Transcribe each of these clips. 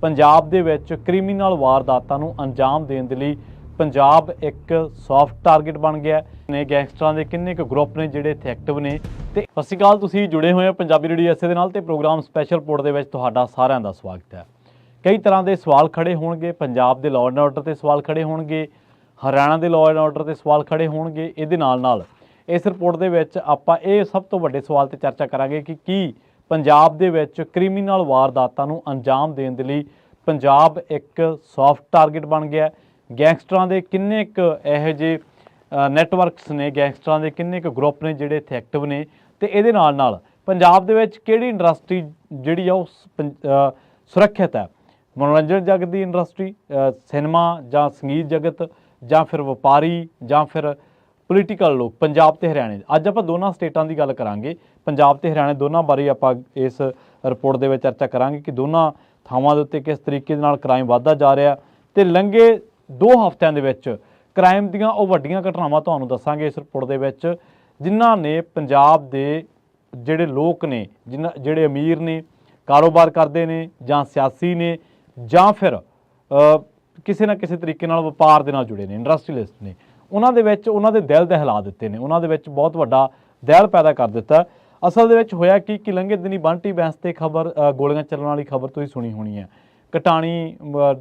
पंजाब दे विच criminal वारदातां नूं अंजाम देण दे लई पंजाब एक सॉफ्ट टारगेट बन गया ने। गैंगस्टरां दे किन्ने क ग्रुप ने जिहड़े इत्थे एक्टिव ने। ते सत श्री अकाल, तुसीं जुड़े होए हो पंजाबी रेडियो ऐसे दे नाल ते प्रोग्राम स्पैशल रिपोर्ट दे विच तुहाडा सारिआं दा स्वागत है। कई तरह के सवाल खड़े होणगे, पंजाब दे लॉ एंड ऑर्डर ते सवाल खड़े होणगे, हरियाणा दे लॉ एंड ऑर्डर ते सवाल खड़े होणगे। इहदे नाल इस रिपोर्ट दे विच आपां इह सब तो वड्डे सवाल ते चर्चा करांगे कि की पंजाब दे विच क्रिमिनल वारदातां नूं अंजाम देण दे लई पंजाब एक सॉफ्ट टारगेट बन गया। गैंगस्टरां दे किन्ने क इहो ਜਿਹੇ नैटवर्कस ने, गैंगस्टरां दे किन्ने क ग्रुप ने जिहड़े इत्थे एक्टिव ने। ते इहदे नाल पंजाब दे विच किहड़ी इंडस्ट्री जिहड़ी आ ओह सुरੱਖਿਅਤ है। मनोरंजन जगत की इंडस्ट्री, सिनेमा जां संगीत जगत, जां फिर व्यापारी, जां फिर पोलीटिकल लोग पंजाब ते हरियाणे। अज आपां दोनों स्टेटां की गल करांगे, पंजाब ते हरियाणे दोनों बारे आपां इस रिपोर्ट दे विच चर्चा करांगे कि दोनों ਥਾਵਾਂ ਦੇ ਉੱਤੇ किस तरीके ਨਾਲ क्राइम ਵੱਧਦਾ जा रहा ਤੇ ਲੰਘੇ 2 ਹਫ਼ਤਿਆਂ ਦੇ ਵਿੱਚ क्राइम ਦੀਆਂ ਉਹ ਵੱਡੀਆਂ ਘਟਨਾਵਾਂ ਤੁਹਾਨੂੰ ਦੱਸਾਂਗੇ ਇਸ ਰਿਪੋਰਟ ਦੇ ਵਿੱਚ, ਜਿਨ੍ਹਾਂ ਨੇ ਪੰਜਾਬ ਦੇ ਜਿਹੜੇ ਲੋਕ ਨੇ, ਜਿਹੜੇ ਅਮੀਰ ਨੇ, ਕਾਰੋਬਾਰ ਕਰਦੇ ਨੇ ਜਾਂ ਸਿਆਸੀ ਨੇ ਜਾਂ ਫਿਰ ਕਿਸੇ ਨਾ ਕਿਸੇ ਤਰੀਕੇ ਨਾਲ ਵਪਾਰ ਦੇ ਨਾਲ ਜੁੜੇ ਨੇ, ਇੰਡਸਟਰੀਲਿਸਟ ਨੇ, ਉਹਨਾਂ ਦੇ ਵਿੱਚ ਉਹਨਾਂ ਦੇ ਦਿਲ ਦਹਿਲਾ ਦਿੱਤੇ ਨੇ, ਉਹਨਾਂ ਦੇ ਵਿੱਚ ਬਹੁਤ ਵੱਡਾ ਦਹਿਲ ਪੈਦਾ ਕਰ ਦਿੱਤਾ। ਅਸਲ ਦੇ ਵਿੱਚ ਹੋਇਆ ਕਿ ਲੰਘੇ ਦਿਨੀ ਬੰਟੀ ਬੈਂਸ ਤੇ ਖਬਰ, ਗੋਲੀਆਂ ਚੱਲਣ ਵਾਲੀ ਖਬਰ ਤੁਸੀਂ ਸੁਣੀ ਹੋਣੀ ਹੈ। ਕਟਾਣੀ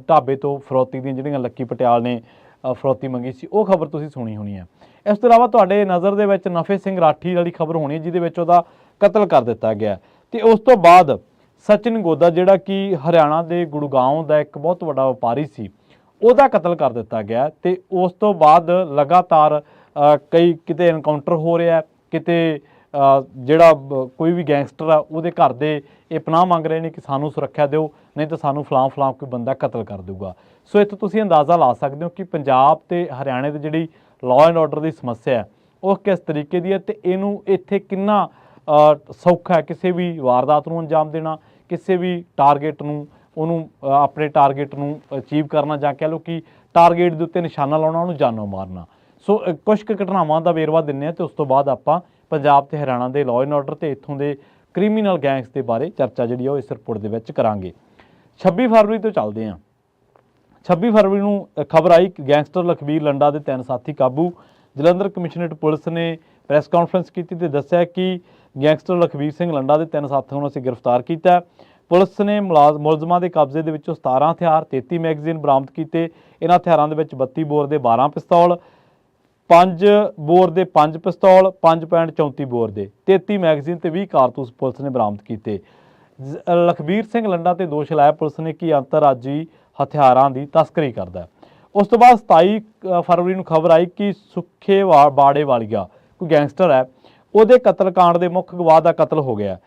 ਢਾਬੇ ਤੋਂ ਫਰੌਤੀ ਦੀਆਂ ਜਿਹੜੀਆਂ ਲੱਕੀ ਪਟਿਆਲ ਨੇ ਫਰੌਤੀ ਮੰਗੀ ਸੀ, ਉਹ ਖਬਰ ਤੁਸੀਂ ਸੁਣੀ ਹੋਣੀ ਹੈ। ਇਸ ਤੋਂ ਇਲਾਵਾ ਤੁਹਾਡੇ ਨਜ਼ਰ ਦੇ ਵਿੱਚ ਨਫੇ ਸਿੰਘ ਰਾਠੀ ਵਾਲੀ ਖਬਰ ਹੋਣੀ, ਜਿਹਦੇ ਵਿੱਚ ਉਹਦਾ ਕਤਲ ਕਰ ਦਿੱਤਾ ਗਿਆ। ਤੇ ਉਸ ਤੋਂ ਬਾਅਦ ਸਚਿਨ ਗੋਦਾ, ਜਿਹੜਾ ਕਿ ਹਰਿਆਣਾ ਦੇ ਗੁੜਗਾਉਂ ਦਾ ਇੱਕ ਬਹੁਤ ਵੱਡਾ ਵਪਾਰੀ ਸੀ, ਉਹਦਾ ਕਤਲ ਕਰ ਦਿੱਤਾ ਗਿਆ। ਤੇ ਉਸ ਤੋਂ ਬਾਅਦ ਲਗਾਤਾਰ ਕਈ ਕਿਤੇ ਐਨਕਾਊਂਟਰ ਹੋ ਰਿਹਾ, ਕਿਤੇ ਜਿਹੜਾ ਕੋਈ ਵੀ ਗੈਂਗਸਟਰ ਆ ਉਹਦੇ ਘਰ ਦੇ ਇਹ ਪਨਾਹ ਮੰਗ ਰਹੇ ਨੇ ਕਿ ਸਾਨੂੰ ਸੁਰੱਖਿਆ ਦਿਓ, ਨਹੀਂ ਤਾਂ ਸਾਨੂੰ ਫਲਾਂ ਕੋਈ ਬੰਦਾ ਕਤਲ ਕਰ ਦਊਗਾ। ਸੋ ਇੱਥੇ ਤੁਸੀਂ ਅੰਦਾਜ਼ਾ ਲਾ ਸਕਦੇ ਹੋ ਕਿ ਪੰਜਾਬ ਤੇ ਹਰਿਆਣੇ ਦੀ ਜਿਹੜੀ ਲਾਅ ਐਂਡ ਆਰਡਰ ਦੀ ਸਮੱਸਿਆ ਹੈ ਉਹ ਕਿਸ ਤਰੀਕੇ ਦੀ ਹੈ, ਤੇ ਇਹਨੂੰ ਇੱਥੇ ਕਿੰਨਾ ਸੌਖਾ ਹੈ ਕਿਸੇ ਵੀ ਵਾਰਦਾਤ ਨੂੰ ਅੰਜਾਮ ਦੇਣਾ, ਕਿਸੇ ਵੀ ਟਾਰਗੇਟ ਨੂੰ, ਉਹਨੂੰ ਆਪਣੇ ਟਾਰਗੇਟ ਨੂੰ ਅਚੀਵ ਕਰਨਾ, ਜਾਂ ਕਹਿ ਲਓ ਕਿ ਟਾਰਗੇਟ ਦੇ ਉੱਤੇ ਨਿਸ਼ਾਨਾ ਲਾਉਣਾ, ਉਹਨੂੰ ਜਾਨੋਂ ਮਾਰਨਾ। ਸੋ ਕੁਛ ਕੁ ਘਟਨਾਵਾਂ ਦਾ ਵੇਰਵਾ ਦਿੰਦੇ ਹਾਂ ਤੇ ਉਸ ਤੋਂ ਬਾਅਦ ਆਪਾਂ ਪੰਜਾਬ ਤੇ ਹਰਿਆਣਾ ਦੇ ਲਾਅ ਐਂਡ ਆਰਡਰ ਤੇ ਇੱਥੋਂ ਦੇ ਕ੍ਰਿਮੀਨਲ ਗੈਂਗਸ ਦੇ ਬਾਰੇ ਚਰਚਾ ਜਿਹੜੀ ਉਹ ਇਸ ਰਿਪੋਰਟ ਦੇ ਵਿੱਚ ਕਰਾਂਗੇ। 26 ਫਰਵਰੀ ਤੋਂ ਚੱਲਦੇ ਹਾਂ। 26 ਫਰਵਰੀ ਨੂੰ ਖਬਰ ਆਈ ਕਿ ਗੈਂਗਸਟਰ ਲਖਬੀਰ ਲੰਡਾ ਦੇ 3 ਸਾਥੀ ਕਾਬੂ। ਜਲੰਧਰ ਕਮਿਸ਼ਨਰੇਟ ਪੁਲਿਸ ਨੇ ਪ੍ਰੈਸ ਕਾਨਫਰੰਸ ਕੀਤੀ ਤੇ ਦੱਸਿਆ ਕਿ ਗੈਂਗਸਟਰ ਲਖਬੀਰ ਸਿੰਘ ਲੰਡਾ ਦੇ 3 ਸਾਥੀਆਂ ਨੂੰ ਅਸੀਂ ਗ੍ਰਿਫਤਾਰ ਕੀਤਾ। ਪੁਲਿਸ ਨੇ ਮੁਲਜ਼ਮਾਂ ਦੇ ਕਬਜ਼ੇ ਦੇ ਵਿੱਚੋਂ 17 ਹਥਿਆਰ, 33 ਮੈਗਜ਼ੀਨ ਬਰਾਮਦ ਕੀਤੇ। ਇਹਨਾਂ ਹਥਿਆਰਾਂ ਦੇ ਵਿੱਚ 32 ਬੋਰ ਦੇ 12 ਪਿਸਤੌਲ, 5 ਬੋਰ ਦੇ 5 ਪਿਸਤੌਲ, 5.34 ਬੋਰ ਦੇ 33 ਮੈਗਜ਼ੀਨ ਤੇ 20 ਕਾਰਤੂਸ ਪੁਲਿਸ ਨੇ ਬਰਾਮਦ ਕੀਤੇ। ਲਖਬੀਰ ਸਿੰਘ ਲੰਡਾ ਤੇ ਦੋਸ਼ ਲਾਇਆ ਪੁਲਿਸ ਨੇ ਕਿ ਅੰਤਰਰਾਜੀ ਹਥਿਆਰਾਂ ਦੀ ਤਸਕਰੀ ਕਰਦਾ। ਉਸ ਤੋਂ ਬਾਅਦ 27 ਫਰਵਰੀ ਨੂੰ ਖਬਰ ਆਈ ਕਿ ਸੁੱਖੇ ਬਾੜੇ ਵਾਲੀਆ ਕੋਈ ਗੈਂਗਸਟਰ ਹੈ, ਉਹਦੇ ਕਤਲकांड ਦੇ ਮੁੱਖ ਗਵਾਹ ਦਾ ਕਤਲ ਹੋ ਗਿਆ।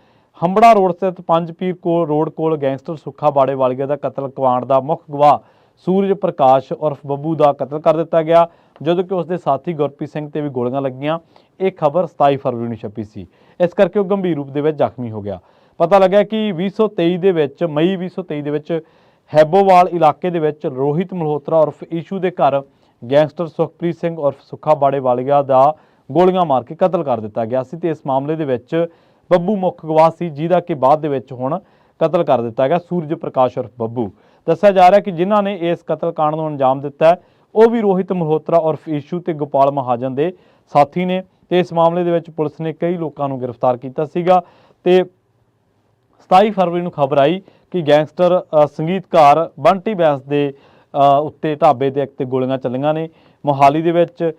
ਹੰਬੜਾ ਰੋਡ ਸਥਿਤ 5 ਪੀਰ ਰੋਡ ਕੋਲ ਗੈਂਗਸਟਰ ਸੁੱਖਾ ਬਾੜੇ ਵਾਲੀਆ ਦਾ ਕਤਲकांड ਦਾ ਮੁੱਖ ਗਵਾਹ ਸੂਰਜ ਪ੍ਰਕਾਸ਼ ਉਰਫ ਬੱਬੂ ਦਾ ਕਤਲ ਕਰ ਦਿੱਤਾ ਗਿਆ, ਜਦੋਂ ਕਿ ਉਸਦੇ ਸਾਥੀ ਗੁਰਪ੍ਰੀਤ ਸਿੰਘ ਤੇ ਵੀ ਗੋਲੀਆਂ ਲੱਗੀਆਂ। ਇਹ ਖਬਰ 27 ਫਰਵਰੀ ਨੂੰ ਛਪੀ ਸੀ, ਇਸ ਕਰਕੇ ਉਹ ਗੰਭੀਰ ਰੂਪ ਦੇ ਵਿੱਚ ਜ਼ਖਮੀ ਹੋ ਗਿਆ। ਪਤਾ ਲੱਗਾ ਕਿ 2023 ਦੇ ਵਿੱਚ, ਮਈ 2023 ਦੇ ਵਿੱਚ ਹੈਬੋਵਾਲ ਇਲਾਕੇ ਦੇ ਵਿੱਚ ਰੋਹਿਤ ਮਲਹੋਤਰਾ ਉਰਫ ਈਸ਼ੂ ਦੇ ਘਰ ਗੈਂਗਸਟਰ ਸੁਖਪ੍ਰੀਤ ਸਿੰਘ ਉਰਫ ਸੁੱਖਾ ਬਾੜੇ ਵਾਲੀਆ ਦਾ ਗੋਲੀਆਂ ਮਾਰ ਕੇ ਕਤਲ ਕਰ ਦਿੱਤਾ ਗਿਆ ਸੀ। ਤੇ ਇਸ ਮਾਮਲੇ ਦੇ ਵਿੱਚ ਬੱਬੂ ਮੁੱਖ ਗਵਾਹ ਸੀ, ਜਿਹਦਾ ਕਿ ਬਾਅਦ ਦੇ ਵਿੱਚ ਹੁਣ ਕਤਲ ਕਰ ਦਿੱਤਾ ਗਿਆ, ਸੂਰਜ ਪ੍ਰਕਾਸ਼ ਉਰਫ ਬੱਬੂ। ਦੱਸਿਆ ਜਾ ਰਿਹਾ ਕਿ ਜਿਨ੍ਹਾਂ ਨੇ ਇਸ ਕਤਲकांड ਨੂੰ ਅੰਜਾਮ ਦਿੱਤਾ ਉਹ ਵੀ ਰੋਹਿਤ ਮਲਹੋਤਰਾ ਉਰਫ ਈਸ਼ੂ ਤੇ ਗੋਪਾਲ ਮਹਾਜਨ ਦੇ ਸਾਥੀ ਨੇ। ਤੇ ਇਸ ਮਾਮਲੇ ਦੇ ਵਿੱਚ ਪੁਲਿਸ ਨੇ ਕਈ ਲੋਕਾਂ ਨੂੰ ਗ੍ਰਿਫਤਾਰ ਕੀਤਾ ਸੀਗਾ। ਤੇ 27 ਫਰਵਰੀ ਨੂੰ ਖਬਰ ਆਈ ਕਿ ਗੈਂਗਸਟਰ ਸੰਗੀਤਕਾਰ ਬੰਟੀ ਬੈਂਸ ਦੇ ਉੱਤੇ ਢਾਬੇ ਦੇ ਇੱਕ ਤੇ ਗੋਲੀਆਂ ਚੱਲੀਆਂ ਨੇ। ਮੋਹਾਲੀ ਦੇ ਵਿੱਚ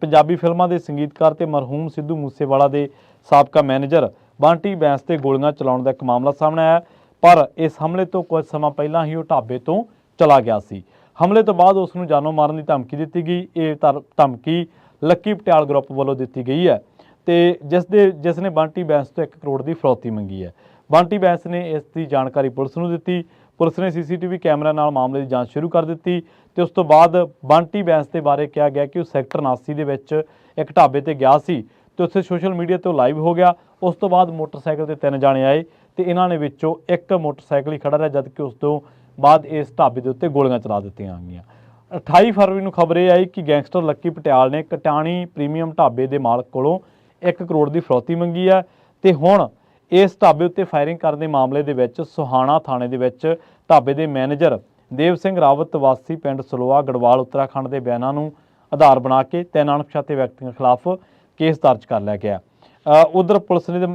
ਪੰਜਾਬੀ ਫਿਲਮਾਂ ਦੇ ਸੰਗੀਤਕਾਰ ਤੇ ਮਰਹੂਮ ਸਿੱਧੂ ਮੂਸੇਵਾਲਾ ਦੇ ਸਾਬਕਾ ਮੈਨੇਜਰ ਬੰਟੀ ਬੈਂਸ ਤੇ ਗੋਲੀਆਂ ਚਲਾਉਣ ਦਾ ਇੱਕ ਮਾਮਲਾ ਸਾਹਮਣੇ ਆਇਆ, ਪਰ ਇਸ ਹਮਲੇ ਤੋਂ ਕੁਝ ਸਮਾਂ ਪਹਿਲਾਂ ਹੀ ਉਹ ਢਾਬੇ ਤੋਂ ਚਲਾ ਗਿਆ ਸੀ। ਹਮਲੇ ਤੋਂ ਬਾਅਦ ਉਸ ਨੂੰ ਜਾਨੋਂ ਮਾਰਨ ਦੀ ਧਮਕੀ ਦਿੱਤੀ ਗਈ। ਇਹ ਧਮਕੀ ਲੱਕੀ ਪਟਿਆਲ ਗਰੁੱਪ ਵੱਲੋਂ ਦਿੱਤੀ ਗਈ ਹੈ ਤੇ ਜਿਸ ਨੇ ਬੰਟੀ ਬੈਂਸ ਤੋਂ 1 ਕਰੋੜ ਦੀ ਫਰੌਤੀ ਮੰਗੀ ਹੈ। ਬੰਟੀ ਬੈਂਸ ਨੇ ਇਸ ਦੀ ਜਾਣਕਾਰੀ ਪੁਲਿਸ ਨੂੰ ਦਿੱਤੀ। ਪੁਲਿਸ ਨੇ CCTV ਕੈਮਰਾ ਨਾਲ ਮਾਮਲੇ ਦੀ ਜਾਂਚ ਸ਼ੁਰੂ ਕਰ ਦਿੱਤੀ ਤੇ ਉਸ ਤੋਂ ਬਾਅਦ ਬੰਟੀ ਬੈਂਸ ਦੇ ਬਾਰੇ ਕਿਹਾ ਗਿਆ ਕਿ ਉਹ ਸੈਕਟਰ 79 ਦੇ ਵਿੱਚ ਇੱਕ ਢਾਬੇ ਤੇ ਗਿਆ ਸੀ ਤੇ ਉੱਥੇ ਸੋਸ਼ਲ ਮੀਡੀਆ ਤੇ ਲਾਈਵ ਹੋ ਗਿਆ। ਉਸ ਤੋਂ ਬਾਅਦ ਮੋਟਰਸਾਈਕਲ ਤੇ 3 ਜਾਣੇ ਆਏ ਤੇ ਇਹਨਾਂ ਨੇ ਵਿੱਚੋਂ ਇੱਕ ਮੋਟਰਸਾਈਕਲ ਹੀ ਖੜਾ ਰਿਹਾ, ਜਦ ਕਿ ਉਸ ਤੋਂ ਬਾਅਦ ਇਸ ਢਾਬੇ ਦੇ ਉੱਤੇ ਗੋਲੀਆਂ ਚਲਾ ਦਿੱਤੀਆਂ ਗਈਆਂ। 28 ਫਰਵਰੀ ਨੂੰ ਖਬਰ ਇਹ ਆਈ ਕਿ ਗੈਂਗਸਟਰ ਲੱਕੀ ਪਟਿਆਲ ਨੇ ਕਟਾਣੀ ਪ੍ਰੀਮੀਅਮ ਢਾਬੇ ਦੇ ਮਾਲਕ ਕੋਲੋਂ 1 ਕਰੋੜ ਦੀ ਫਰੌਤੀ ਮੰਗੀ ਹੈ ਤੇ ਹੁਣ ਇਸ ਢਾਬੇ ਉੱਤੇ ਫਾਇਰਿੰਗ ਕਰਨ ਦੇ ਮਾਮਲੇ ਦੇ ਵਿੱਚ ਸੁਹਾਣਾ ਥਾਣੇ ਦੇ ਵਿੱਚ ਢਾਬੇ ਦੇ ਮੈਨੇਜਰ ਦੇਵ ਸਿੰਘ ਰਾਵਤ ਵਾਸੀ ਪਿੰਡ ਸਲੋਆ ਗੜਵਾਲ ਉੱਤਰਾਖੰਡ ਦੇ ਬਿਆਨਾਂ ਨੂੰ ਆਧਾਰ ਬਣਾ ਕੇ 3 ਅਣਪਛਾਤੇ ਵਿਅਕਤੀਆਂ ਖਿਲਾਫ ਕੇਸ ਦਰਜ ਕਰ ਲਿਆ ਗਿਆ। ਉਧਰ ਪੁਲਿਸ ਨੇ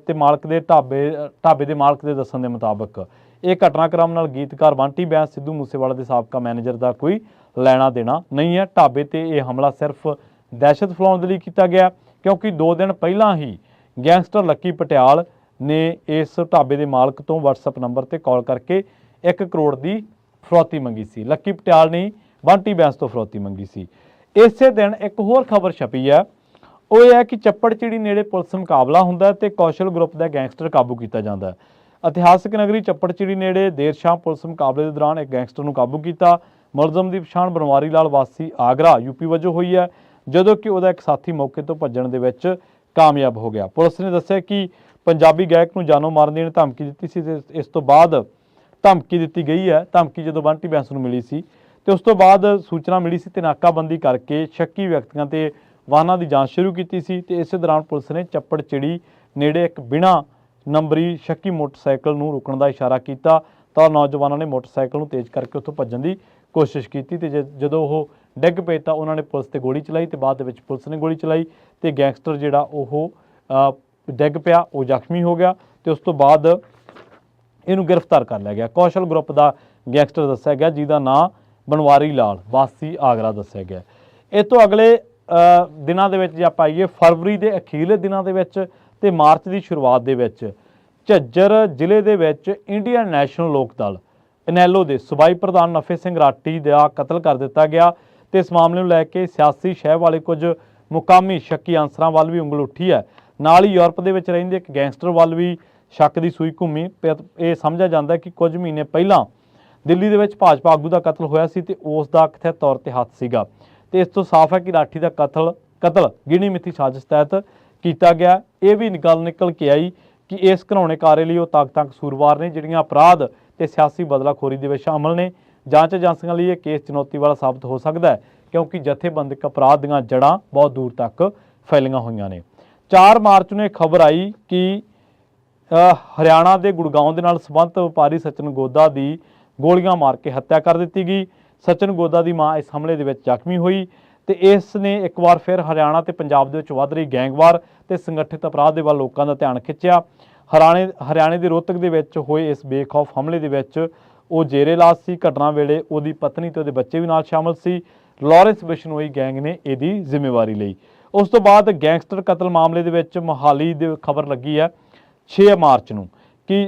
ਤੇ ਮਾਲਕ ਦੇ ਢਾਬੇ ਦੇ ਮਾਲਕ ਦੇ ਦੱਸਣ ਦੇ ਮੁਤਾਬਕ ਇਹ ਘਟਨਾਕ੍ਰਮ ਨਾਲ ਗੀਤਕਾਰ ਬੰਟੀ ਬੈਂਸ ਸਿੱਧੂ ਮੂਸੇਵਾਲਾ ਦੇ ਸਾਬਕਾ ਮੈਨੇਜਰ ਦਾ ਕੋਈ ਲੈਣਾ ਦੇਣਾ ਨਹੀਂ ਹੈ। ਢਾਬੇ ਤੇ ਇਹ ਹਮਲਾ ਸਿਰਫ ਦਹਿਸ਼ਤ ਫੈਲਾਉਣ ਦੇ ਲਈ ਕੀਤਾ ਗਿਆ, ਕਿਉਂਕਿ 2 ਦਿਨ ਪਹਿਲਾਂ ਹੀ ਗੈਂਗਸਟਰ ਲੱਕੀ ਪਟਿਆਲ ਨੇ ਇਸ ਢਾਬੇ ਦੇ ਮਾਲਕ ਤੋਂ WhatsApp ਨੰਬਰ ਤੇ ਕਾਲ ਕਰਕੇ 1 ਕਰੋੜ ਦੀ ਫਰੌਤੀ ਮੰਗੀ ਸੀ। ਲੱਕੀ ਪਟਿਆਲ ਨੇ ਬੰਟੀ ਬੈਂਸ ਤੋਂ ਫਰੌਤੀ ਮੰਗੀ ਸੀ। ਇਸੇ ਦਿਨ ਇੱਕ ਹੋਰ ਖਬਰ ਛਪੀ ਹੈ, ਉਹ ਇਹ ਹੈ ਕਿ ਚੱਪੜਚਿੜੀ ਨੇੜੇ ਪੁਲਿਸ ਮੁਕਾਬਲਾ ਹੁੰਦਾ ਤੇ ਕੌਸ਼ਲ ਗਰੁੱਪ ਦਾ ਗੈਂਗਸਟਰ ਕਾਬੂ ਕੀਤਾ ਜਾਂਦਾ ਹੈ। ਇਤਿਹਾਸਕ ਨਗਰੀ ਚੱਪੜਚਿੜੀ ਨੇੜੇ ਦੇਰ ਸ਼ਾਮ ਪੁਲਿਸ ਮੁਕਾਬਲੇ ਦੇ ਦੌਰਾਨ ਇੱਕ ਗੈਂਗਸਟਰ ਨੂੰ ਕਾਬੂ ਕੀਤਾ। ਮੁਲਜ਼ਮ ਦੀ ਪਛਾਣ ਬਨਵਾਰੀ ਲਾਲ ਵਾਸੀ ਆਗਰਾ ਯੂਪੀ ਵਜੋਂ ਹੋਈ ਹੈ, ਜਦੋਂ ਕਿ ਉਹਦਾ ਇੱਕ ਸਾਥੀ ਮੌਕੇ ਤੋਂ ਭੱਜਣ ਦੇ ਵਿੱਚ ਕਾਮਯਾਬ ਹੋ ਗਿਆ। ਪੁਲਿਸ ਨੇ ਦੱਸਿਆ ਕਿ ਪੰਜਾਬੀ ਗਾਇਕ ਨੂੰ ਜਾਨੋਂ ਮਾਰਨ ਦੀ ਧਮਕੀ ਦਿੱਤੀ ਸੀ ਤੇ ਇਸ ਤੋਂ ਬਾਅਦ ਧਮਕੀ ਦਿੱਤੀ ਗਈ ਹੈ। ਧਮਕੀ ਜਦੋਂ ਬੰਟੀ ਬੈਂਸ ਨੂੰ ਮਿਲੀ ਸੀ ਤੇ ਉਸ ਤੋਂ ਬਾਅਦ ਸੂਚਨਾ ਮਿਲੀ ਸੀ ਤੇ ਨਾਕਾਬੰਦੀ ਕਰਕੇ ਸ਼ੱਕੀ ਵਿਅਕਤੀਆਂ ਤੇ ਵਾਹਨਾਂ ਦੀ ਜਾਂਚ ਸ਼ੁਰੂ ਕੀਤੀ ਸੀ ਤੇ ਇਸੇ ਦੌਰਾਨ ਪੁਲਿਸ ਨੇ ਚੱਪੜਚਿੜੀ ਨੇੜੇ ਇੱਕ ਬਿਨਾਂ ਨੰਬਰੀ ਸ਼ੱਕੀ ਮੋਟਰਸਾਈਕਲ ਨੂੰ ਰੁਕਣ ਦਾ ਇਸ਼ਾਰਾ ਕੀਤਾ ਤਾਂ ਨੌਜਵਾਨਾਂ ਨੇ ਮੋਟਰਸਾਈਕਲ ਨੂੰ ਤੇਜ਼ ਕਰਕੇ ਉੱਥੋਂ ਭੱਜਣ ਦੀ ਕੋਸ਼ਿਸ਼ ਕੀਤੀ ਤੇ ਜਦੋਂ ਉਹ ਡਿੱਗ ਪਏ ਤਾਂ ਉਹਨਾਂ ਨੇ ਪੁਲਿਸ ਤੇ ਗੋਲੀ ਚਲਾਈ ਤੇ ਬਾਅਦ ਦੇ ਵਿੱਚ ਪੁਲਿਸ ਨੇ ਗੋਲੀ ਚਲਾਈ ਤੇ ਗੈਂਗਸਟਰ ਜਿਹੜਾ ਉਹ ਡਿੱਗ ਪਿਆ, ਉਹ ਜ਼ਖਮੀ ਹੋ ਗਿਆ ਤੇ ਉਸ ਤੋਂ ਬਾਅਦ ਇਹਨੂੰ ਗ੍ਰਿਫਤਾਰ ਕਰ ਲਿਆ ਗਿਆ। ਕੌਸ਼ਲ ਗਰੁੱਪ ਦਾ ਗੈਂਗਸਟਰ ਦੱਸਿਆ ਗਿਆ, ਜਿਹਦਾ ਨਾਂ ਬਨਵਾਰੀ ਲਾਲ ਵਾਸੀ ਆਗਰਾ ਦੱਸਿਆ ਗਿਆ। ਇਹ ਤੋਂ ਅਗਲੇ ਦਿਨਾਂ ਦੇ ਵਿੱਚ ਜੇ ਆਪਾਂ ਆਈਏ ਫਰਵਰੀ ਦੇ ਅਖੀਰਲੇ ਦਿਨਾਂ ਦੇ ਵਿੱਚ ਤੇ ਮਾਰਚ ਦੀ ਸ਼ੁਰੂਆਤ ਦੇ ਵਿੱਚ ਝੱਜਰ ਜ਼ਿਲ੍ਹੇ ਦੇ ਵਿੱਚ ਇੰਡੀਅਨ ਨੈਸ਼ਨਲ ਲੋਕ ਦਲ ਇਨੈਲੋ ਦੇ ਸੂਬਾਈ ਪ੍ਰਧਾਨ ਨਫੇ ਸਿੰਘ ਰਾਠੀ ਦਾ ਕਤਲ ਕਰ ਦਿੱਤਾ ਗਿਆ ਤੇ ਇਸ ਮਾਮਲੇ ਨੂੰ ਲੈ ਕੇ ਸਿਆਸੀ ਸ਼ਹਿ ਵਾਲੇ ਕੁਝ ਮੁਕਾਮੀ ਸ਼ੱਕੀ ਅਨਸਰਾਂ ਵੱਲ ਵੀ ਉਂਗਲ ਉੱਠੀ ਹੈ। ਨਾਲ ਹੀ ਯੂਰਪ ਦੇ ਵਿੱਚ ਰਹਿੰਦੇ ਇੱਕ ਗੈਂਗਸਟਰ ਵੱਲ ਵੀ ਸ਼ੱਕ ਦੀ ਸੂਈ ਘੁੰਮੀ। ਇਹ ਸਮਝਿਆ ਜਾਂਦਾ ਕਿ ਕੁਝ ਮਹੀਨੇ ਪਹਿਲਾਂ ਦਿੱਲੀ ਦੇ ਵਿੱਚ ਭਾਜਪਾ ਆਗੂ ਦਾ ਕਤਲ ਹੋਇਆ ਸੀ ਤੇ ਉਸ ਦਾ ਕਥਿਤ ਤੌਰ ਤੇ ਹੱਥ ਸੀਗਾ ਤੇ ਇਸ ਤੋਂ ਸਾਫ਼ ਹੈ ਕਿ ਰਾਠੀ ਦਾ ਕਤਲ ਗਿਣੀ ਮਿੱਥੀ ਸਾਜ਼ਿਸ਼ ਤਹਿਤ ਕੀਤਾ ਗਿਆ। ਇਹ ਵੀ ਗੱਲ ਨਿਕਲ ਕੇ ਆਈ ਕਿ ਇਸ ਘਿਨਾਉਣੇ ਕਾਰੇ ਲਈ ਉਹ ਤਾਕਤਾਂ ਕਸੂਰਵਾਰ ਨੇ ਜਿਹੜੀਆਂ ਅਪਰਾਧ ਤੇ ਸਿਆਸੀ ਬਦਲਾਖੋਰੀ ਦੇ ਵਿੱਚ ਸ਼ਾਮਲ ਨੇ। ਜਾਂਚ ਏਜੰਸੀਆਂ ਲਈ ਇਹ ਕੇਸ ਚੁਣੌਤੀ ਵਾਲਾ ਸਾਬਤ ਹੋ ਸਕਦਾ ਹੈ, ਕਿਉਂਕਿ ਜਥੇਬੰਦਕ ਅਪਰਾਧ ਦੀਆਂ ਜੜ੍ਹਾਂ ਬਹੁਤ ਦੂਰ ਤੱਕ ਫੈਲੀਆਂ ਹੋਈਆਂ ਨੇ। 4 ਮਾਰਚ ਨੂੰ ਇਹ ਖਬਰ ਆਈ ਕਿ ਹਰਿਆਣਾ ਦੇ ਗੁੜਗਾਉਂ ਦੇ ਨਾਲ ਸੰਬੰਧਿਤ ਵਪਾਰੀ ਸਚਨ ਗੋਦਾ ਦੀ ਗੋਲੀਆਂ ਮਾਰ ਕੇ ਹੱਤਿਆ ਕਰ ਦਿੱਤੀ ਗਈ। ਸਚਨ ਗੋਦਾ ਦੀ ਮਾਂ ਇਸ ਹਮਲੇ ਦੇ ਵਿੱਚ ਜ਼ਖਮੀ ਹੋਈ ਤੇ ਇਸ ਨੇ ਇੱਕ ਵਾਰ ਫਿਰ ਹਰਿਆਣਾ ਤੇ ਪੰਜਾਬ ਦੇ ਵਿੱਚ ਵੱਧ ਰਹੀ ਗੈਂਗਵਾਰ ਤੇ ਸੰਗਠਿਤ ਅਪਰਾਧ ਦੇ ਵੱਲ ਲੋਕਾਂ ਦਾ ਧਿਆਨ ਖਿੱਚਿਆ। ਹਰਿਆਣੇ ਦੇ ਰੋਹਤਕ ਦੇ ਵਿੱਚ ਹੋਏ ਇਸ ਬੇਖੌਫ ਹਮਲੇ ਦੇ ਵਿੱਚ ਉਹ ਜੇਰੇ ਇਲਾਜ ਸੀ। ਘਟਨਾ ਵੇਲੇ ਉਹਦੀ ਪਤਨੀ ਤੇ ਉਹਦੇ ਬੱਚੇ ਵੀ ਨਾਲ ਸ਼ਾਮਲ ਸੀ। ਲਾਰੈਂਸ ਬਿਸ਼ਨੋਈ ਗੈਂਗ ਨੇ ਇਹਦੀ ਜ਼ਿੰਮੇਵਾਰੀ ਲਈ। ਉਸ ਤੋਂ ਬਾਅਦ ਗੈਂਗਸਟਰ ਕਤਲ ਮਾਮਲੇ ਦੇ ਵਿੱਚ ਮੋਹਾਲੀ ਦੀ ਖਬਰ ਲੱਗੀ ਹੈ 6 ਮਾਰਚ ਨੂੰ ਕਿ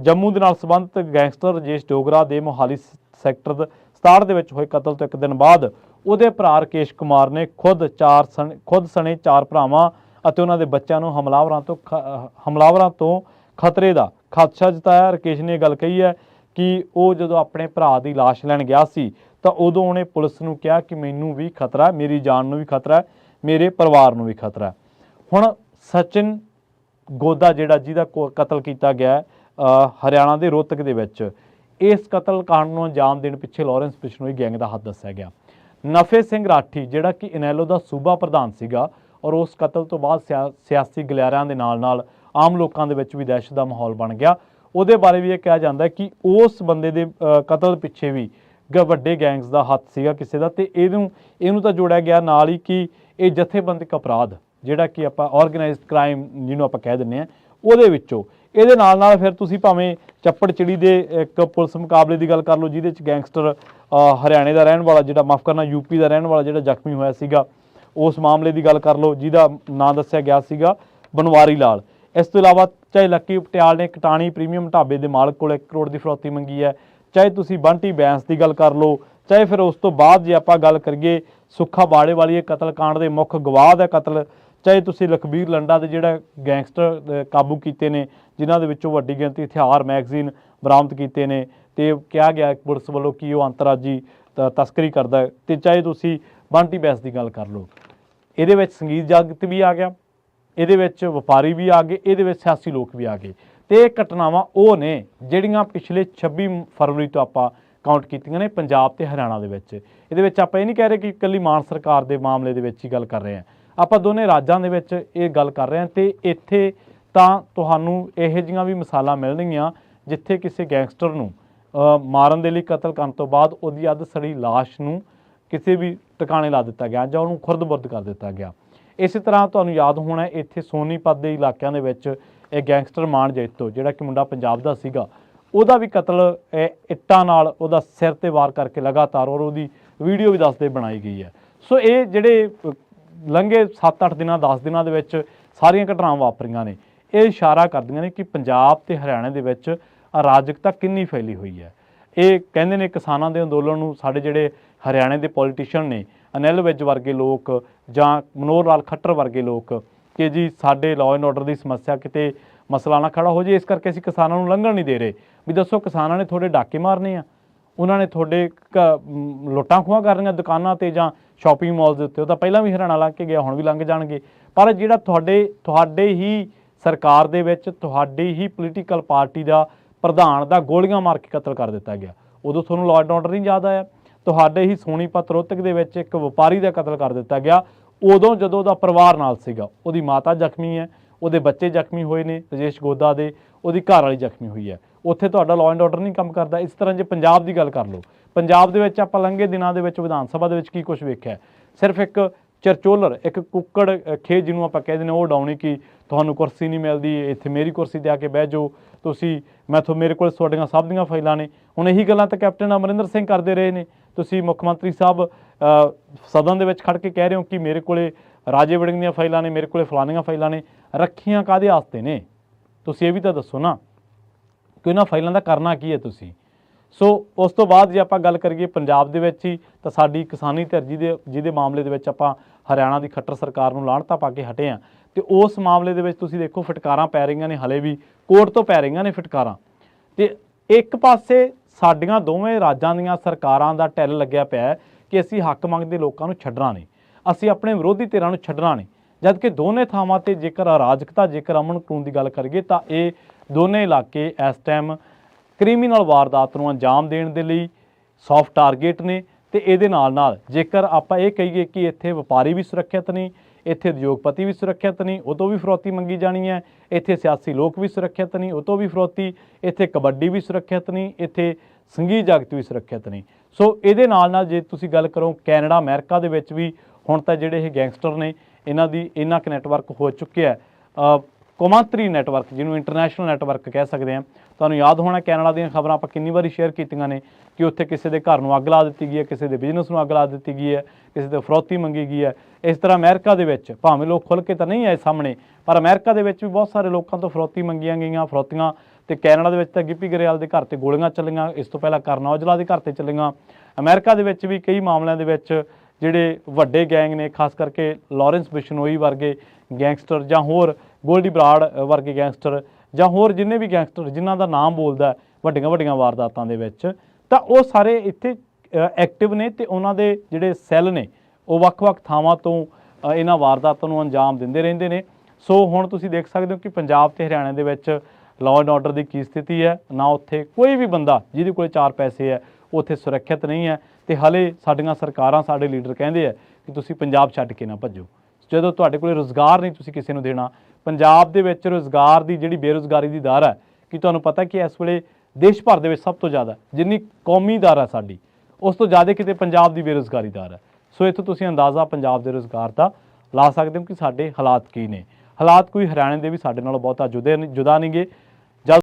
ਜੰਮੂ ਦੇ ਨਾਲ ਸੰਬੰਧਿਤ ਗੈਂਗਸਟਰ ਰਜੇਸ਼ ਡੋਗਰਾ ਦੇ ਮੋਹਾਲੀ ਸੈਕਟਰ 67 ਦੇ ਵਿੱਚ ਹੋਏ ਕਤਲ ਤੋਂ ਇੱਕ ਦਿਨ ਬਾਅਦ ਉਹਦੇ ਭਰਾ ਰਕੇਸ਼ ਕੁਮਾਰ ਨੇ ਖੁਦ ਸਣੇ 4 ਭਰਾਵਾਂ ਅਤੇ ਉਹਨਾਂ ਦੇ ਬੱਚਿਆਂ ਨੂੰ ਹਮਲਾਵਰਾਂ ਤੋਂ ਖਤਰੇ ਦਾ ਖਦਸ਼ਾ ਜਤਾਇਆ। ਰਕੇਸ਼ ਨੇ ਇਹ ਗੱਲ ਕਹੀ ਹੈ ਕਿ ਉਹ ਜਦੋਂ ਆਪਣੇ ਭਰਾ ਦੀ ਲਾਸ਼ ਲੈਣ ਗਿਆ ਸੀ ਤਾਂ ਉਦੋਂ ਉਹਨੇ ਪੁਲਿਸ ਨੂੰ ਕਿਹਾ ਕਿ ਮੈਨੂੰ ਵੀ ਖਤਰਾ, ਮੇਰੀ ਜਾਨ ਨੂੰ ਵੀ ਖਤਰਾ, ਮੇਰੇ ਪਰਿਵਾਰ ਨੂੰ ਵੀ ਖਤਰਾ। ਹੁਣ ਸਚਿਨ ਗੋਦਾ ਜਿਹੜਾ ਜਿਹਦਾ ਕਤਲ ਕੀਤਾ ਗਿਆ ਹਰਿਆਣਾ ਦੇ ਰੋਹਤਕ ਦੇ ਵਿੱਚ, ਇਸ ਕਤਲ ਕਾਂਡ ਨੂੰ ਅੰਜਾਮ ਦੇਣ ਪਿੱਛੇ ਲਾਰੈਂਸ ਬਿਸ਼ਨੋਈ ਗੈਂਗ ਦਾ ਹੱਥ ਦੱਸਿਆ ਗਿਆ। ਨਫੇ ਸਿੰਘ ਰਾਠੀ ਜਿਹੜਾ ਕਿ ਇਨੈਲੋ ਦਾ ਸੂਬਾ ਪ੍ਰਧਾਨ ਸੀਗਾ ਔਰ ਉਸ ਕਤਲ ਤੋਂ ਬਾਅਦ ਸਿਆਸੀ ਗਲਿਆਰਿਆਂ ਦੇ ਨਾਲ ਆਮ ਲੋਕਾਂ ਦੇ ਵਿੱਚ ਵੀ ਦਹਿਸ਼ਤ ਦਾ ਮਾਹੌਲ ਬਣ ਗਿਆ। ਉਹਦੇ ਬਾਰੇ ਵੀ ਇਹ ਕਿਹਾ ਜਾਂਦਾ ਕਿ ਉਸ ਬੰਦੇ ਦੇ ਕਤਲ ਪਿੱਛੇ ਵੀ ਵੱਡੇ ਗੈਂਗਸ ਦਾ ਹੱਥ ਸੀਗਾ ਕਿਸੇ ਦਾ ਤੇ ਇਹਨੂੰ ਤਾਂ ਜੋੜਿਆ ਗਿਆ ਨਾਲ ਹੀ ਕਿ ਇਹ ਜਥੇਬੰਦਕ ਅਪਰਾਧ ਜਿਹੜਾ ਕਿ ਆਪਾਂ ਆਰਗੇਨਾਈਜ਼ਡ ਕ੍ਰਾਈਮ ਜਿਹਨੂੰ ਆਪਾਂ ਕਹਿ ਦਿੰਦੇ ਹਾਂ ਉਹਦੇ ਵਿੱਚੋਂ। ਇਹਦੇ ਨਾਲ ਫਿਰ ਤੁਸੀਂ ਭਾਵੇਂ ਚੱਪੜਚਿੜੀ ਦੇ ਇੱਕ ਪੁਲਿਸ ਮੁਕਾਬਲੇ ਦੀ ਗੱਲ ਕਰ ਲਓ ਜਿਹਦੇ 'ਚ ਗੈਂਗਸਟਰ ਹਰਿਆਣੇ ਦਾ ਰਹਿਣ ਵਾਲਾ ਜਿਹੜਾ ਮਾਫ ਕਰਨਾ ਯੂਪੀ ਦਾ ਰਹਿਣ ਵਾਲਾ ਜਿਹੜਾ ਜ਼ਖਮੀ ਹੋਇਆ ਸੀਗਾ, ਉਸ ਮਾਮਲੇ ਦੀ ਗੱਲ ਕਰ ਲਓ ਜਿਹਦਾ ਨਾਂ ਦੱਸਿਆ ਗਿਆ ਸੀਗਾ ਬਨਵਾਰੀ ਲਾਲ। ਇਸ ਤੋਂ ਇਲਾਵਾ ਚਾਹੇ ਲੱਕੀ ਪਟਿਆਲ ਨੇ ਕਟਾਣੀ ਪ੍ਰੀਮੀਅਮ ਢਾਬੇ ਦੇ ਮਾਲਕ ਕੋਲ 1 ਕਰੋੜ ਦੀ ਫਰੌਤੀ ਮੰਗੀ ਹੈ, ਚਾਹੇ ਤੁਸੀਂ ਬੰਟੀ ਬੈਂਸ ਦੀ ਗੱਲ ਕਰ ਲਓ, ਚਾਹੇ ਫਿਰ ਉਸ ਤੋਂ ਬਾਅਦ ਜੇ ਆਪਾਂ ਗੱਲ ਕਰੀਏ ਸੁੱਖਾ ਬਾੜੇ ਵਾਲੀ ਕਤਲकांड ਦੇ ਮੁੱਖ ਗਵਾਹ ਦਾ ਕਤਲ, ਚਾਹੇ ਤੁਸੀਂ ਲਖਬੀਰ ਲੰਡਾ ਦੇ ਜਿਹੜਾ ਗੈਂਗਸਟਰ ਕਾਬੂ ਕੀਤੇ ਨੇ ਜਿਨ੍ਹਾਂ ਦੇ ਵਿੱਚੋਂ ਵੱਡੀ ਗਿਣਤੀ ਹਥਿਆਰ ਮੈਗਜ਼ੀਨ ਬਰਾਮਦ ਕੀਤੇ ਨੇ ਤੇ ਕਿਹਾ ਗਿਆ ਪੁਲਿਸ ਵੱਲੋਂ ਕਿ ਉਹ ਅੰਤਰਰਾਜੀ ਤਸਕਰੀ ਕਰਦਾ ਹੈ, ਤੇ ਚਾਹੇ ਤੁਸੀਂ ਬੰਟੀ ਬੈਂਸ ਦੀ ਗੱਲ ਕਰ ਲਓ, ਇਹਦੇ ਵਿੱਚ ਸੰਗੀਤ ਜਗਤ ਵੀ ਆ ਗਿਆ, ਇਹਦੇ ਵਿੱਚ ਵਪਾਰੀ ਵੀ ਆ ਗਏ, ਇਹਦੇ ਵਿੱਚ ਸਿਆਸੀ ਲੋਕ ਵੀ ਆ ਗਏ। ਤੇ ਇਹ ਘਟਨਾਵਾਂ ਉਹ ਨੇ ਜਿਹੜੀਆਂ ਪਿਛਲੇ 26 ਫਰਵਰੀ ਤੋਂ ਆਪਾਂ ਕਾਊਂਟ ਕੀਤੀਆਂ ਨੇ ਪੰਜਾਬ ਤੇ ਹਰਿਆਣਾ ਦੇ ਵਿੱਚ। ਇਹਦੇ ਵਿੱਚ ਆਪਾਂ ਇਹ ਨਹੀਂ ਕਹਿ ਰਹੇ ਕਿ ਇਕੱਲੀ ਮਾਨ ਸਰਕਾਰ ਦੇ ਮਾਮਲੇ ਦੇ ਵਿੱਚ ਹੀ ਗੱਲ ਕਰ ਰਹੇ ਹਾਂ, ਆਪਾਂ ਦੋਨੇ ਰਾਜਾਂ ਦੇ ਵਿੱਚ ਇਹ ਗੱਲ ਕਰ ਰਹੇ ਹਾਂ ਤੇ ਇੱਥੇ ਤਾਂ ਤੁਹਾਨੂੰ ਇਹੋ ਜਿਹੀਆਂ ਵੀ ਮਿਸਾਲਾਂ ਮਿਲਣਗੀਆਂ ਜਿੱਥੇ ਕਿਸੇ ਗੈਂਗਸਟਰ ਨੂੰ ਮਾਰਨ ਦੇ ਲਈ ਕਤਲ ਕਰਨ ਤੋਂ ਬਾਅਦ ਉਹਦੀ ਅੱਧ ਸੜੀ ਲਾਸ਼ ਨੂੰ ਕਿਸੇ ਵੀ ਟਿਕਾਣੇ ਲਾ ਦਿੱਤਾ ਗਿਆ ਜਾਂ ਉਹਨੂੰ ਖੁਰਦ-ਬੁਰਦ ਕਰ ਦਿੱਤਾ ਗਿਆ। ਇਸੇ ਤਰ੍ਹਾਂ ਤੁਹਾਨੂੰ ਯਾਦ ਹੋਣਾ ਇੱਥੇ ਸੋਨੀਪਤ ਦੇ ਇਲਾਕਿਆਂ ਦੇ ਵਿੱਚ ਇਹ ਗੈਂਗਸਟਰ ਮਾਨ ਜੈਤੋ ਜਿਹੜਾ ਕਿ ਮੁੰਡਾ ਪੰਜਾਬ ਦਾ ਸੀਗਾ, ਉਹਦਾ ਵੀ ਕਤਲ ਇੱਟਾਂ ਨਾਲ ਉਹਦਾ ਸਿਰ ਤੇ ਵਾਰ ਕਰਕੇ ਲਗਾਤਾਰ, ਔਰ ਉਹਦੀ ਵੀਡੀਓ ਵੀ ਦੱਸਦੇ ਬਣਾਈ ਗਈ ਹੈ। ਸੋ ਇਹ ਜਿਹੜੇ ਲੰਘੇ 7-8 ਦਿਨਾਂ 10 ਦਿਨਾਂ ਦੇ ਵਿੱਚ ਸਾਰੀਆਂ ਘਟਨਾਵਾਂ ਵਾਪਰੀਆਂ ਨੇ, ਇਹ ਇਸ਼ਾਰਾ ਕਰਦੀਆਂ ਨੇ ਕਿ ਪੰਜਾਬ ਤੇ ਹਰਿਆਣਾ ਦੇ ਵਿੱਚ ਅਰਾਜਕਤਾ ਕਿੰਨੀ ਫੈਲੀ ਹੋਈ ਹੈ। ਇਹ ਕਹਿੰਦੇ ਨੇ ਕਿਸਾਨਾਂ ਦੇ ਅੰਦੋਲਨ ਨੂੰ ਸਾਡੇ ਜਿਹੜੇ ਹਰਿਆਣੇ ਦੇ ਪੋਲੀਟੀਸ਼ੀਅਨ ਨੇ, ਅਨਿਲ ਵਿਜ ਵਰਗੇ ਲੋਕ ਜਾਂ ਮਨੋਹਰ ਲਾਲ ਖੱਟਰ ਵਰਗੇ ਲੋਕ, ਕਿ ਜੀ ਸਾਡੇ ਲਾਅ ਐਂਡ ਆਰਡਰ ਦੀ ਸਮੱਸਿਆ ਕਿਤੇ ਮਸਲਾ ਨਾ ਖੜਾ ਹੋ ਜੇ, ਇਸ ਕਰਕੇ ਅਸੀਂ ਕਿਸਾਨਾਂ ਨੂੰ ਲੰਘਣ ਨਹੀਂ ਦੇ ਰਹੇ। ਵੀ ਦੱਸੋ, ਕਿਸਾਨਾਂ ਨੇ ਤੁਹਾਡੇ ਡਾਕੇ ਮਾਰਨੇ ਆ, ਉਹਨਾਂ ਨੇ ਤੁਹਾਡੇ ਲੁੱਟਾਂ ਖੋਹਾਂ ਕਰਨੀਆਂ ਦੁਕਾਨਾਂ ਤੇ ਜਾਂ ਸ਼ਾਪਿੰਗ ਮਾਲ ਦੇ ਉੱਤੇ? ਉਹ ਤਾਂ ਪਹਿਲਾਂ ਵੀ ਹਰਿਆਣਾ ਲੰਘ ਕੇ ਗਿਆ, ਹੁਣ ਵੀ ਲੰਘ ਜਾਣਗੇ। ਪਰ ਜਿਹੜਾ ਤੁਹਾਡੇ ਹੀ ਸਰਕਾਰ ਦੇ ਵਿੱਚ ਤੁਹਾਡੀ ਹੀ ਪੋਲੀਟੀਕਲ ਪਾਰਟੀ ਦਾ ਪ੍ਰਧਾਨ ਦਾ ਗੋਲੀਆਂ ਮਾਰ ਕੇ ਕਤਲ ਕਰ ਦਿੱਤਾ ਗਿਆ, ਉਦੋਂ ਤੁਹਾਨੂੰ ਲਾਅ ਐਂਡ ਆਰਡਰ ਨਹੀਂ ਯਾਦ ਆਇਆ? ਤੁਹਾਡੇ ਹੀ ਸੋਨੀਪਤ ਰੋਹਤਕ ਦੇ ਵਿੱਚ ਇੱਕ ਵਪਾਰੀ ਦਾ ਕਤਲ ਕਰ ਦਿੱਤਾ ਗਿਆ, ਉਦੋਂ ਜਦੋਂ ਉਹਦਾ ਪਰਿਵਾਰ ਨਾਲ ਸੀਗਾ। ਉਹਦੀ ਮਾਤਾ ਜ਼ਖਮੀ ਹੈ, ਉਹਦੇ ਬੱਚੇ ਜ਼ਖਮੀ ਹੋਏ ਨੇ, ਰਜੇਸ਼ ਗੋਦਾ ਦੇ, ਉਹਦੀ ਘਰ ਵਾਲੀ ਜ਼ਖਮੀ ਹੋਈ ਹੈ। ਉੱਥੇ ਤੁਹਾਡਾ ਲਾਅ ਐਂਡ ਆਰਡਰ ਨਹੀਂ ਕੰਮ ਕਰਦਾ। ਇਸ ਤਰ੍ਹਾਂ ਜੇ ਪੰਜਾਬ ਦੀ ਗੱਲ ਕਰ ਲਓ, ਪੰਜਾਬ ਦੇ ਵਿੱਚ ਆਪਾਂ ਲੰਘੇ ਦਿਨਾਂ ਦੇ ਵਿੱਚ ਵਿਧਾਨ ਸਭਾ ਦੇ ਵਿੱਚ ਕੀ ਕੁਝ ਵੇਖਿਆ? ਸਿਰਫ ਇੱਕ ਚਰਚੋਲਰ, ਇੱਕ ਕੁੱਕੜ ਖੇਤ ਜਿਹਨੂੰ ਆਪਾਂ ਕਹਿੰਦੇ ਨੇ, ਉਹ ਡਾਉਣੀ ਕਿ ਤੁਹਾਨੂੰ ਕੁਰਸੀ ਨਹੀਂ ਮਿਲਦੀ, ਇੱਥੇ ਮੇਰੀ ਕੁਰਸੀ 'ਤੇ ਆ ਕੇ ਬਹਿ ਜਾਓ ਤੁਸੀਂ, ਮੇਰੇ ਕੋਲ ਤੁਹਾਡੀਆਂ ਸਭ ਦੀਆਂ ਫਾਈਲਾਂ ਨੇ। ਹੁਣ ਇਹੀ ਗੱਲਾਂ ਤਾਂ ਕੈਪਟਨ ਅਮਰਿੰਦਰ ਸਿੰਘ ਕਰਦੇ ਰਹੇ ਨੇ। ਤੁਸੀਂ ਮੁੱਖ ਮੰਤਰੀ ਸਾਹਿਬ ਸਦਨ ਦੇ ਵਿੱਚ ਖੜ੍ਹ ਕੇ ਕਹਿ ਰਹੇ ਹੋ ਕਿ ਮੇਰੇ ਕੋਲੇ ਰਾਜੇ ਵੜਿੰਗ ਦੀਆਂ ਫਾਈਲਾਂ ਨੇ, ਮੇਰੇ ਕੋਲੇ ਫਲਾਣੀਆਂ ਫਾਈਲਾਂ ਨੇ। ਰੱਖੀਆਂ ਕਾਹਦੇ ਵਾਸਤੇ ਨੇ? ਤੁਸੀਂ ਇਹ ਵੀ ਤਾਂ ਦੱਸੋ ਨਾ ਕਿ ਇਹਨਾਂ ਫਾਈਲਾਂ ਦਾ ਕਰਨਾ ਕੀ ਹੈ ਤੁਸੀਂ। ਸੋ ਉਸ ਤੋਂ ਬਾਅਦ ਜੇ ਆਪਾਂ ਗੱਲ ਕਰੀਏ ਪੰਜਾਬ ਦੇ ਵਿੱਚ ਹੀ, ਤਾਂ ਸਾਡੀ ਕਿਸਾਨੀ ਧਿਰ ਜਿਹਦੇ ਮਾਮਲੇ ਦੇ ਵਿੱਚ ਆਪਾਂ ਹਰਿਆਣਾ ਦੀ ਖੱਟਰ ਸਰਕਾਰ ਨੂੰ ਲਾਹਣਤਾਂ ਪਾ ਕੇ ਹਟੇ ਹਾਂ, ਤੇ ਉਸ ਮਾਮਲੇ ਦੇ ਵਿੱਚ ਤੁਸੀਂ ਦੇਖੋ ਫਟਕਾਰਾਂ ਪੈ ਰਹੀਆਂ ਨੇ, ਹਲੇ ਵੀ ਕੋਰਟ ਤੋਂ ਪੈ ਰਹੀਆਂ ਨੇ ਫਟਕਾਰਾਂ। ਤੇ ਇੱਕ ਪਾਸੇ ਸਾਡੀਆਂ ਦੋਵੇਂ ਰਾਜਾਂ ਦੀਆਂ ਸਰਕਾਰਾਂ ਦਾ ਟਿੱਲ ਲੱਗਿਆ ਪਿਆ ਕਿ ਅਸੀਂ ਹੱਕ ਮੰਗਦੇ ਲੋਕਾਂ ਨੂੰ ਛੱਡਣਾ ਨਹੀਂ, ਅਸੀਂ ਆਪਣੇ ਵਿਰੋਧੀ ਧਿਰਾਂ ਨੂੰ ਛੱਡਣਾ ਨਹੀਂ। ਜਦ ਕਿ ਦੋਨੇ ਥਾਵਾਂ ਤੇ ਜੇਕਰ ਅਰਾਜਕਤਾ, ਜੇਕਰ ਅਮਨ ਕਾਨੂੰਨ ਦੀ ਗੱਲ ਕਰੀਏ, ਤਾਂ ਇਹ ਦੋਨੇ ਇਲਾਕੇ ਇਸ ਟਾਈਮ ਕ੍ਰਿਮੀਨਲ ਵਾਰਦਾਤ ਨੂੰ ਅੰਜਾਮ ਦੇਣ ਦੇ ਲਈ ਸੌਫਟ ਟਾਰਗੇਟ ਨੇ। ਤੇ ਇਹਦੇ ਨਾਲ ਜੇਕਰ ਆਪਾਂ ਇਹ ਕਹੀਏ ਕਿ ਇੱਥੇ ਵਪਾਰੀ ਵੀ ਸੁਰੱਖਿਅਤ ਨਹੀਂ, ਇੱਥੇ ਉਦਯੋਗਪਤੀ ਵੀ ਸੁਰੱਖਿਅਤ ਨਹੀਂ, ਉਹ ਤੋਂ ਵੀ ਫਰੌਤੀ ਮੰਗੀ ਜਾਣੀ ਹੈ, ਇੱਥੇ ਸਿਆਸੀ ਲੋਕ ਵੀ ਸੁਰੱਖਿਅਤ ਨਹੀਂ, ਉਹ ਤੋਂ ਵੀ ਫਰੌਤੀ, ਇੱਥੇ ਕਬੱਡੀ ਵੀ ਸੁਰੱਖਿਅਤ ਨਹੀਂ, ਇੱਥੇ ਸੰਗੀਤ ਜਗਤ ਵੀ ਸੁਰੱਖਿਅਤ ਨਹੀਂ। ਸੋ ਇਹਦੇ ਨਾਲ ਜੇ ਤੁਸੀਂ ਗੱਲ ਕਰੋ ਕੈਨੇਡਾ, ਅਮਰੀਕਾ ਦੇ ਵਿੱਚ ਵੀ ਹੁਣ ਤਾਂ ਜਿਹੜੇ ਇਹ ਗੈਂਗਸਟਰ ਨੇ, ਇਹਨਾਂ ਕੁ ਨੈਟਵਰਕ ਹੋ ਚੁੱਕਿਆ, ਕੌਮਾਂਤਰੀ ਨੈਟਵਰਕ ਜਿਹਨੂੰ ਇੰਟਰਨੈਸ਼ਨਲ ਨੈਟਵਰਕ ਕਹਿ ਸਕਦੇ ਹਾਂ। ਤੁਹਾਨੂੰ ਯਾਦ ਹੋਣਾ ਕੈਨੇਡਾ ਦੀਆਂ ਖਬਰਾਂ ਆਪਾਂ ਕਿੰਨੀ ਵਾਰੀ ਸ਼ੇਅਰ ਕੀਤੀਆਂ ਨੇ ਕਿ ਉੱਥੇ ਕਿਸੇ ਦੇ ਘਰ ਨੂੰ ਅੱਗ ਲਾ ਦਿੱਤੀ ਗਈ ਹੈ, ਕਿਸੇ ਦੇ ਬਿਜ਼ਨਸ ਨੂੰ ਅੱਗ ਲਾ ਦਿੱਤੀ ਗਈ ਹੈ, ਕਿਸੇ ਤੋਂ ਫਰੌਤੀ ਮੰਗੀ ਗਈ ਹੈ। ਇਸ ਤਰ੍ਹਾਂ ਅਮਰੀਕਾ ਦੇ ਵਿੱਚ ਭਾਵੇਂ ਲੋਕ ਖੁੱਲ੍ਹ ਕੇ ਤਾਂ ਨਹੀਂ ਆਏ ਸਾਹਮਣੇ, ਪਰ ਅਮਰੀਕਾ ਦੇ ਵਿੱਚ ਵੀ ਬਹੁਤ ਸਾਰੇ ਲੋਕਾਂ ਤੋਂ ਫਰੌਤੀ ਮੰਗੀਆਂ ਗਈਆਂ, ਫਰੌਤੀਆਂ। ਤੇ ਕੈਨੇਡਾ ਦੇ ਵਿੱਚ ਤਾਂ ਗਿੱਪੀ ਗਰੇਵਾਲ ਦੇ ਘਰ ਤੇ ਗੋਲੀਆਂ ਚੱਲੀਆਂ, ਇਸ ਤੋਂ ਪਹਿਲਾਂ ਕਰਨ ਔਜਲਾ ਦੇ ਘਰ ਤੇ ਚੱਲੀਆਂ। ਅਮਰੀਕਾ ਦੇ ਵਿੱਚ ਵੀ ਕਈ ਮਾਮਲਿਆਂ ਦੇ ਵਿੱਚ ਜਿਹੜੇ ਵੱਡੇ ਗੈਂਗ ਨੇ, ਖਾਸ ਕਰਕੇ ਲਾਰੈਂਸ ਬਿਸ਼ਨੋਈ ਵਰਗੇ ਗੈਂਗਸਟਰ ਜਾਂ ਹੋਰ ਗੋਲਡੀ ਬਰਾੜ ਵਰਗੇ ਗੈਂਗਸਟਰ ਜਾਂ ਹੋਰ ਜਿੰਨੇ ਵੀ ਗੈਂਗਸਟਰ ਜਿਨ੍ਹਾਂ ਦਾ ਨਾਮ ਬੋਲਦਾ ਵੱਡੀਆਂ ਵਾਰਦਾਤਾਂ ਦੇ ਵਿੱਚ, ਤਾਂ ਉਹ ਸਾਰੇ ਇੱਥੇ ਐਕਟਿਵ ਨੇ ਤੇ ਉਹਨਾਂ ਦੇ ਜਿਹੜੇ ਸੈੱਲ ਨੇ ਉਹ ਵੱਖ-ਵੱਖ ਥਾਵਾਂ ਤੋਂ ਇਹਨਾਂ ਵਾਰਦਾਤਾਂ ਨੂੰ ਅੰਜਾਮ ਦਿੰਦੇ ਰਹਿੰਦੇ ਨੇ। ਸੋ ਹੁਣ ਤੁਸੀਂ ਦੇਖ ਸਕਦੇ ਹੋ ਕਿ ਪੰਜਾਬ ਤੇ ਹਰਿਆਣਾ ਦੇ ਵਿੱਚ ਲਾਅ ਐਂਡ ਆਰਡਰ ਦੀ ਕੀ ਸਥਿਤੀ ਹੈ। ਨਾ ਉੱਥੇ ਕੋਈ ਵੀ ਬੰਦਾ ਜਿਹਦੇ ਕੋਲ 4 ਪੈਸੇ ਹੈ ਉੱਥੇ ਸੁਰੱਖਿਅਤ ਨਹੀਂ ਹੈ। ਤੇ ਹਲੇ ਸਾਡੀਆਂ ਸਰਕਾਰਾਂ, ਸਾਡੇ ਲੀਡਰ ਕਹਿੰਦੇ ਆ ਕਿ ਤੁਸੀਂ ਪੰਜਾਬ ਛੱਡ ਕੇ ਨਾ ਭੱਜੋ। ਜਦੋਂ ਤੁਹਾਡੇ ਕੋਲ ਰੁਜ਼ਗਾਰ ਨਹੀਂ ਤੁਸੀਂ ਕਿਸੇ ਨੂੰ ਦੇਣਾ, ਪੰਜਾਬ ਦੇ ਵਿੱਚ ਰੁਜ਼ਗਾਰ ਦੀ ਜਿਹੜੀ ਬੇਰੁਜ਼ਗਾਰੀ ਦੀ ਦਰ ਹੈ ਕਿ ਤੁਹਾਨੂੰ ਪਤਾ ਕਿ ਇਸ ਵੇਲੇ ਦੇਸ਼ ਭਰ ਦੇ ਵਿੱਚ ਸਭ ਤੋਂ ਜ਼ਿਆਦਾ ਜਿੰਨੀ ਕੌਮੀ ਦਰ ਹੈ ਸਾਡੀ, ਉਸ ਤੋਂ ਜ਼ਿਆਦਾ ਕਿਤੇ ਪੰਜਾਬ ਦੀ ਬੇਰੁਜ਼ਗਾਰੀ ਦਰ ਹੈ। ਸੋ ਇੱਥੋਂ ਤੁਸੀਂ ਅੰਦਾਜ਼ਾ ਪੰਜਾਬ ਦੇ ਰੁਜ਼ਗਾਰ ਦਾ ਲਾ ਸਕਦੇ ਹੋ ਕਿ ਸਾਡੇ ਹਾਲਾਤ ਕੀ ਨੇ। ਹਾਲਾਤ ਕੋਈ ਹਰਿਆਣੇ ਦੇ ਵੀ ਸਾਡੇ ਨਾਲੋਂ ਬਹੁਤਾ ਜੁਦਾ ਨਹੀਂ ਗੇ।